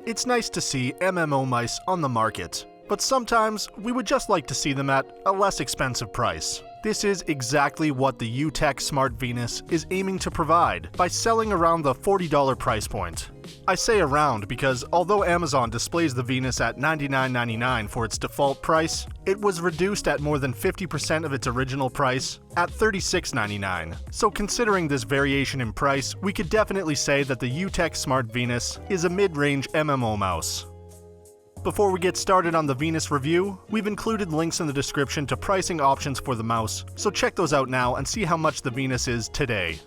It's nice to see MMO mice on the market, but sometimes we would just like to see them at a less expensive price. This is exactly what the UtechSmart Venus is aiming to provide by selling around the $40 price point. I say around because although Amazon displays the Venus at $99.99 for its default price, it was reduced at more than 50% of its original price at $36.99. So considering this variation in price, we could definitely say that the UtechSmart Venus is a mid-range MMO mouse. Before we get started on the Venus review, we've included links in the description to pricing options for the mouse, so check those out now and see how much the Venus is today.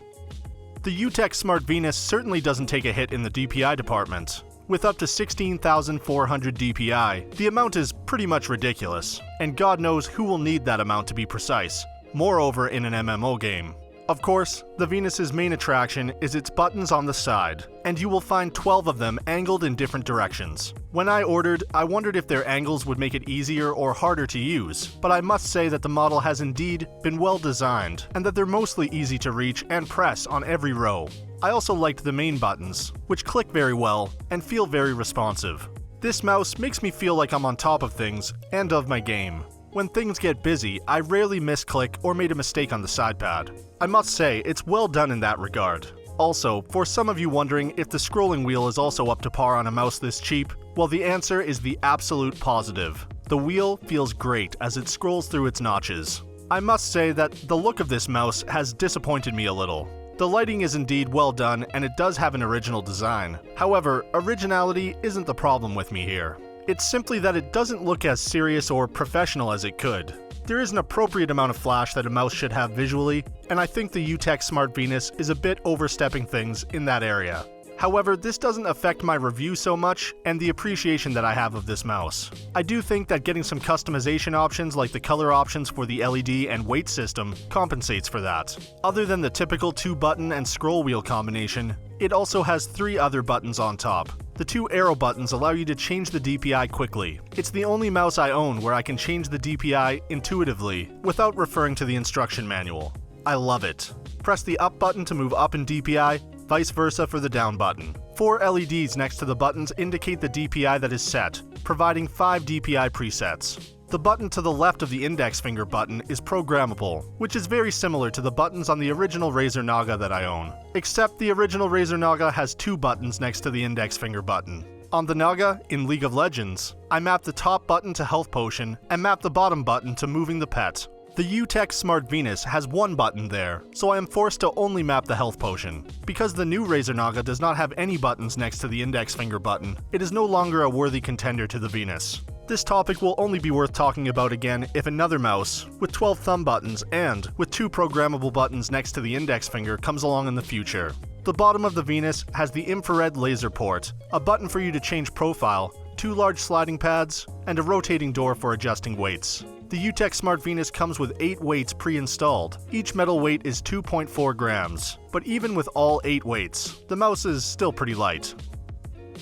The UtechSmart Venus certainly doesn't take a hit in the DPI department. With up to 16,400 DPI, the amount is pretty much ridiculous, and God knows who will need that amount to be precise, moreover in an MMO game. Of course, the Venus's main attraction is its buttons on the side, and you will find 12 of them angled in different directions. When I ordered, I wondered if their angles would make it easier or harder to use, but I must say that the model has indeed been well designed, and that they're mostly easy to reach and press on every row. I also liked the main buttons, which click very well and feel very responsive. This mouse makes me feel like I'm on top of things and of my game. When things get busy, I rarely misclick or made a mistake on the side pad. I must say, it's well done in that regard. Also, for some of you wondering if the scrolling wheel is also up to par on a mouse this cheap, well, the answer is the absolute positive. The wheel feels great as it scrolls through its notches. I must say that the look of this mouse has disappointed me a little. The lighting is indeed well done and it does have an original design. However, originality isn't the problem with me here. It's simply that it doesn't look as serious or professional as it could. There is an appropriate amount of flash that a mouse should have visually, and I think the UtechSmart Venus is a bit overstepping things in that area. However, this doesn't affect my review so much and the appreciation that I have of this mouse. I do think that getting some customization options like the color options for the LED and weight system compensates for that. Other than the typical 2-button and scroll wheel combination, it also has 3 other buttons on top. The 2 arrow buttons allow you to change the DPI quickly. It's the only mouse I own where I can change the DPI intuitively without referring to the instruction manual. I love it. Press the up button to move up in DPI, vice versa for the down button. 4 LEDs next to the buttons indicate the DPI that is set, providing 5 DPI presets. The button to the left of the index finger button is programmable, which is very similar to the buttons on the original Razer Naga that I own, except the original Razer Naga has 2 buttons next to the index finger button. On the Naga, in League of Legends, I mapped the top button to Health Potion and mapped the bottom button to Moving the Pet. The UtechSmart Venus has 1 button there, so I am forced to only map the Health Potion. Because the new Razer Naga does not have any buttons next to the index finger button, it is no longer a worthy contender to the Venus. This topic will only be worth talking about again if another mouse, with 12 thumb buttons and with 2 programmable buttons next to the index finger comes along in the future. The bottom of the Venus has the infrared laser port, a button for you to change profile, 2 large sliding pads, and a rotating door for adjusting weights. The UtechSmart Venus comes with 8 weights pre-installed. Each metal weight is 2.4 grams, but even with all 8 weights, the mouse is still pretty light.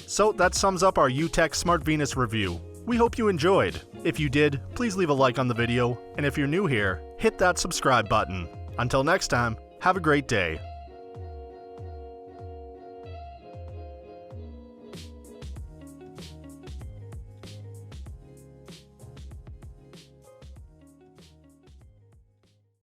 So that sums up our UtechSmart Venus review. We hope you enjoyed. If you did, please leave a like on the video, and if you're new here, hit that subscribe button. Until next time, have a great day.